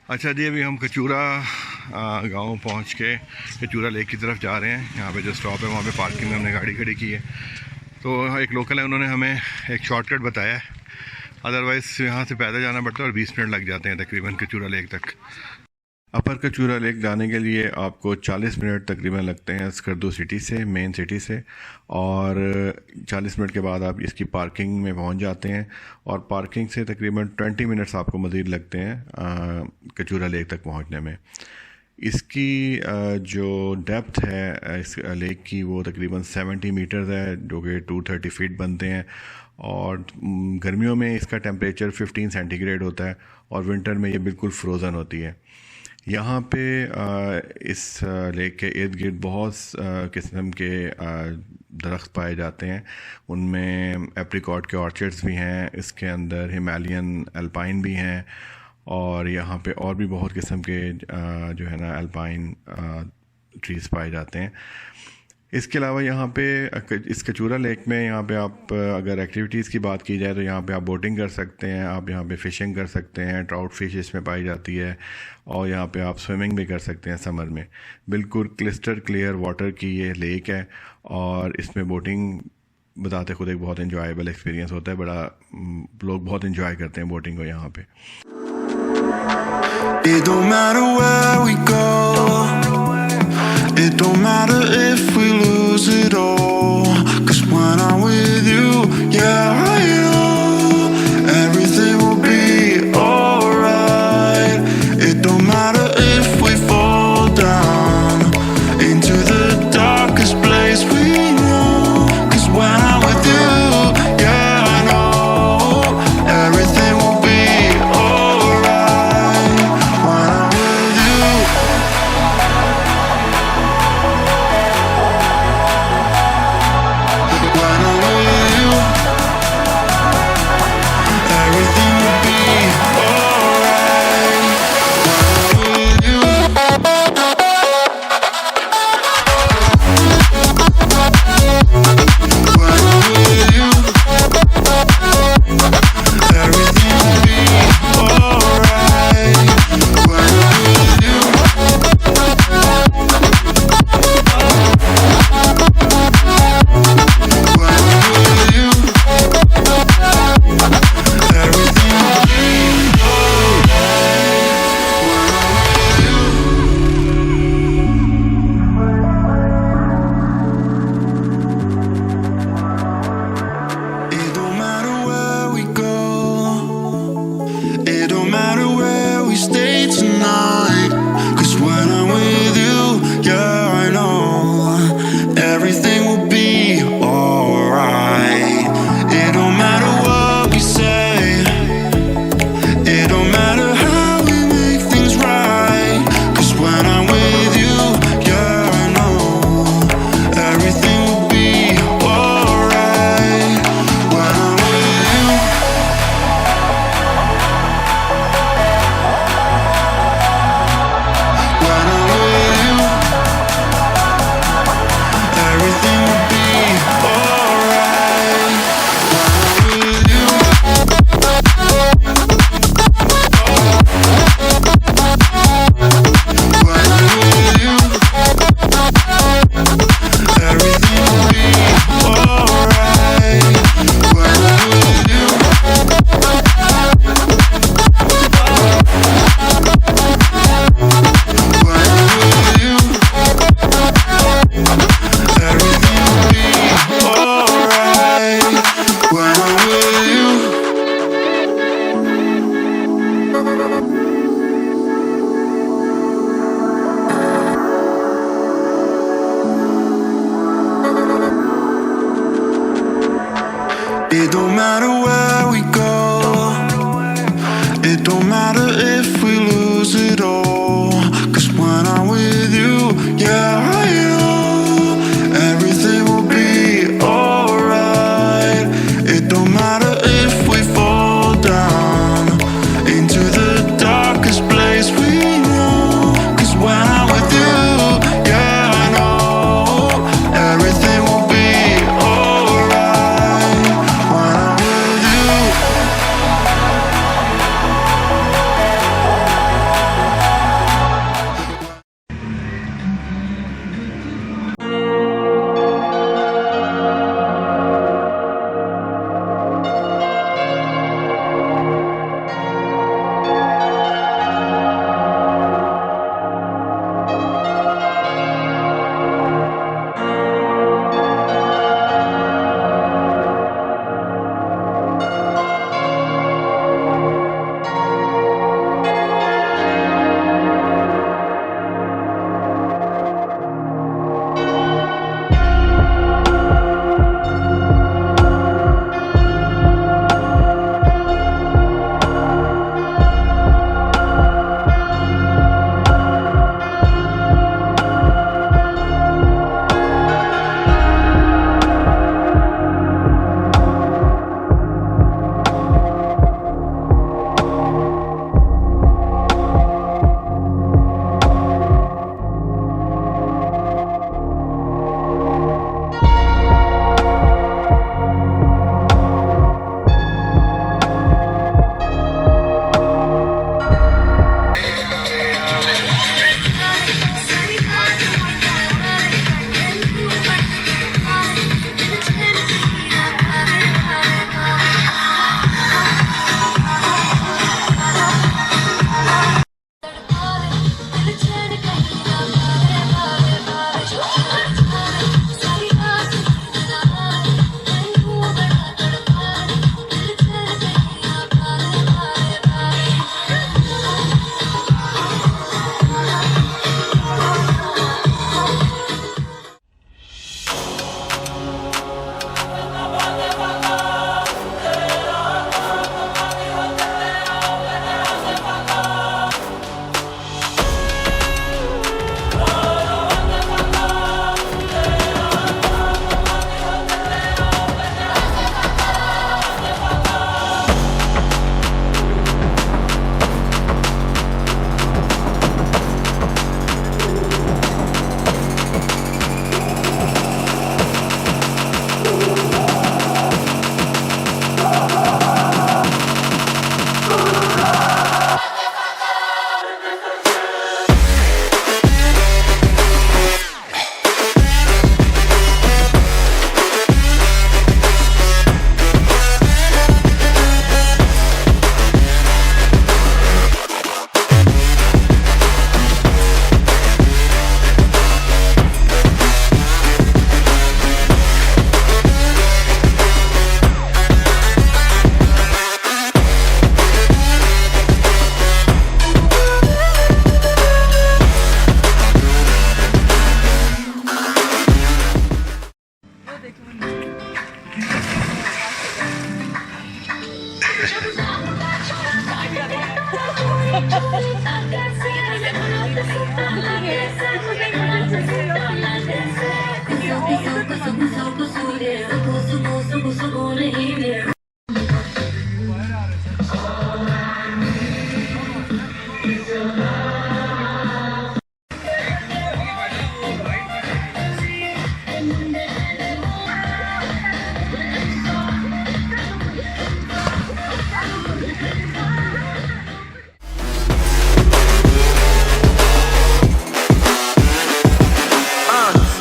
अच्छा जी, अभी हम कचूरा गांव पहुंच के कचूरा लेक की तरफ जा रहे हैं। यहाँ पे जो स्टॉप है वहाँ पे पार्किंग में हमने गाड़ी खड़ी की है। तो एक लोकल है, उन्होंने हमें एक शॉर्टकट बताया है, अदरवाइज़ यहाँ से पैदल जाना पड़ता है और 20 मिनट लग जाते हैं तकरीबन कचूरा लेक तक। अपर कचूरा लेक जाने के लिए आपको 40 मिनट तकरीबन लगते हैं स्कर्दू सिटी से, मेन सिटी से, और 40 मिनट के बाद आप इसकी पार्किंग में पहुंच जाते हैं और पार्किंग से तकरीबन 20 मिनट्स आपको मज़ीद लगते हैं कचूरा लेक तक पहुंचने में। इसकी जो डेप्थ है इस लेक की वो तकरीबन 70 मीटर्स है, जो कि 230 फीट बनते हैं। और गर्मियों में इसका टेम्परेचर 15 सेंटीग्रेड होता है और विंटर में ये बिल्कुल फ्रोज़न होती है। यहाँ पे इस लेक के इर्द गिर्द बहुत किस्म के दरख्त पाए जाते हैं। उनमें एप्रिकॉट के ऑर्चर्ड्स भी हैं, इसके अंदर हिमालयन अल्पाइन भी हैं, और यहाँ पे और भी बहुत किस्म के जो है ना अल्पाइन ट्रीज़ पाए जाते हैं। इसके अलावा यहाँ पे इस कचूरा लेक में यहाँ पे आप अगर एक्टिविटीज़ की बात की जाए तो यहाँ पे आप बोटिंग कर सकते हैं, आप यहाँ पे फ़िशिंग कर सकते हैं, ट्राउट फिश इसमें पाई जाती है, और यहाँ पे आप स्विमिंग भी कर सकते हैं समर में। बिल्कुल क्लिस्टर क्लियर वाटर की ये लेक है और इसमें बोटिंग बताते खुद एक बहुत इन्जॉयबल एक्सपीरियंस होता है। बड़ा लोग बहुत इन्जॉय करते हैं बोटिंग को यहाँ पे। It don't matter where we go, it don't matter if we lose it all, 'cause when I'm with you, yeah, I know everything will be alright. It don't matter if we fall down into the darkest place we know, 'cause when I'm with you, yeah, I know everything will be alright. When I'm with you, when I'm with you, everything will be alright. When I'm with you, when I'm with you, everything will be alright. When I'm with you, when I'm with you, everything will be alright. It don't matter where we go, it don't matter where we stay tonight, 'cause when I'm with you, yeah, I know everything will be alright. It don't matter what we say, it don't matter how we make things right, 'cause when I'm with you, yeah, I know everything will be alright. When I'm with you, when I'm with you, everything will be alright. When I'm with you, when I'm with you, everything will be alright. When I'm with you, when I'm with you, everything will be alright. When I'm with you. It don't matter where we go, it don't matter if we lose it all, 'cause when I'm with you, yeah, I know everything will be alright. It don't matter if we fall down into the darkest place we know, 'cause when I'm with you, yeah, I know everything will be alright. When I'm with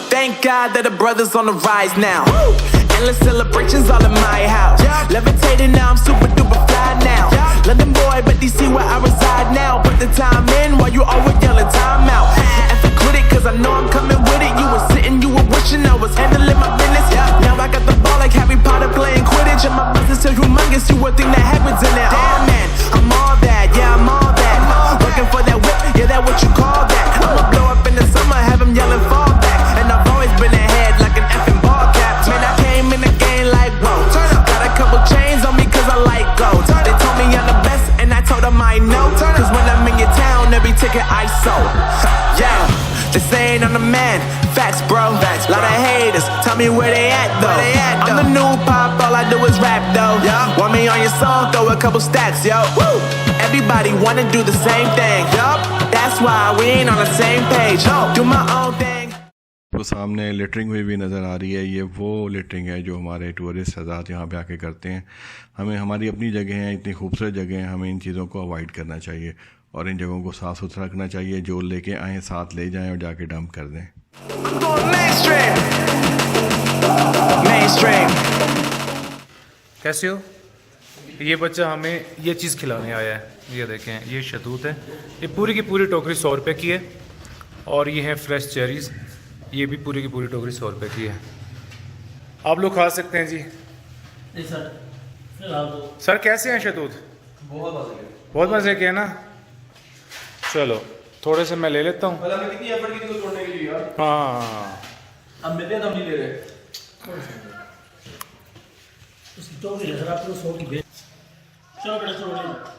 Thank God that the brothers on the rise now. Endless celebrations all in my house. Levitating now, I'm super duper fly now. London boy, but DC where I reside now. Put the time in while you always yelling time out. And for quit it, cause I know I'm coming with it. You were sitting, you were wishing I was handling my business. Now I got the ball like Harry Potter playing Quidditch. And my business is humongous, you would think that happens in there. Damn man, I'm all that, yeah I'm all that. Working for that whip, yeah that what you call that. I'ma blow up in the summer, have them yelling fall back. And I've always been ahead like an effing ball cap. Man, I came in the game like, whoa. Got a couple chains on me cause I like gold. They told me I'm the best and I told them I know. Cause when I'm in your town, every ticket I sold. Yeah, they saying I'm the man. Facts, bro. Lot of haters, tell me where they at though. I'm the new pop, all I do is rap though. Want me on your song, throw a couple stacks, yo. Woo! Everybody wanna do the same thing. That's why we ain't on the same page. Do my own thing. तो सामने littering हुई भी नज़र आ रही है। ये वो littering है जो हमारे टूरिस्ट हज़रात यहाँ पे आके करते हैं। हमें हमारी अपनी जगह हैं, इतनी खूबसूरत जगह हैं, हमें इन चीज़ों को अवॉइड करना चाहिए और इन जगहों को साफ़ सुथरा रखना चाहिए। जो लेके आएँ साथ ले जाएं और जाके डंप कर दें। कैसे हो? ये बच्चा हमें ये चीज़ खिलाने आया है। ये देखें, ये शहतूत है। ये पूरी की पूरी टोकरी 100 रुपये की है और ये है फ्रेश चेरीज़। ये भी पूरी की पूरी टोकरी 100 रुपये की है। आप लोग खा सकते हैं जी। नहीं सर, फिलहाल तो सर कैसे हैं शहतूत? बहुत मज़े के हैं ना। चलो थोड़े से मैं ले लेता हूँ। कितनी एफर्ट की थी तोड़ने के लिए यार। हाँ अब मिलते हैं तो हम नहीं ले रहे। उसकी टोकरी है सर, आप तो 100 की भेज। चलो बेटा छोड़ लीजिए।